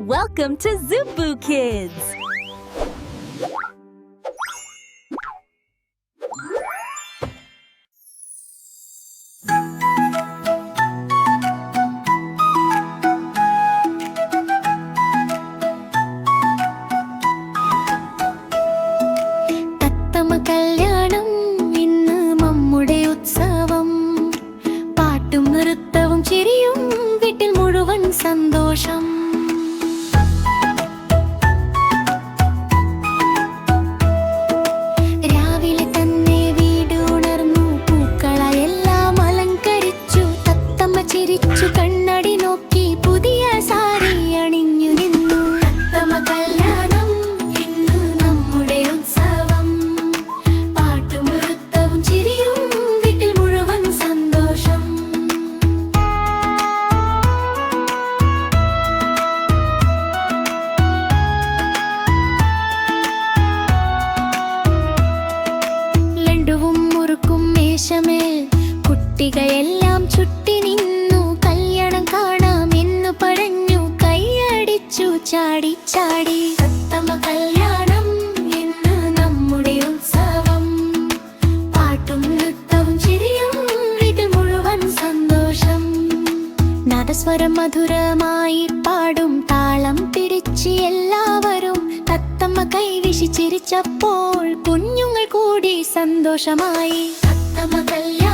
Welcome to Zubu Kids! കല്യാണം ഇന്ന് നമ്മുടെ ഉത്സവം പാട്ടും നൃത്തവും ചിരിയും വീട്ടിൽ മുഴുവൻ സന്തോഷം രാവിലെ തന്നെ വീട് ഉണർന്നു പൂക്കളെല്ലാം അലങ്കരിച്ചു തത്തമ്മ ചിരിച്ചു കണ്ണടി നോക്കി പുതിയ സാരി അണിഞ്ഞു നിന്നു തത്തമ്മ കല്യാണം ഇന്ന് നമ്മുടെ ഉത്സവം കുട്ടികളെല്ലാം ചുറ്റി നിന്നു കല്യാണം കാണാമെന്നു പറഞ്ഞു കൈയടിച്ചു ചാടി ചാടി തത്തമ്മ കല്യാണം ഇന്ന് നമ്മുടെ ഉത്സവം പാട്ടും നൃത്തവും ചിരിയും വീട്ടിൽ മുഴുവൻ സന്തോഷം നാദസ്വരം മധുരമായി പാടും താളം പിടിച്ച് എല്ലാവരും തത്തമ്മ കൈവീശി ചിരിച്ചപ്പോൾ കുഞ്ഞുങ്ങൾ കൂടി സന്തോഷമായി തത്തമ്മ കല്യാണം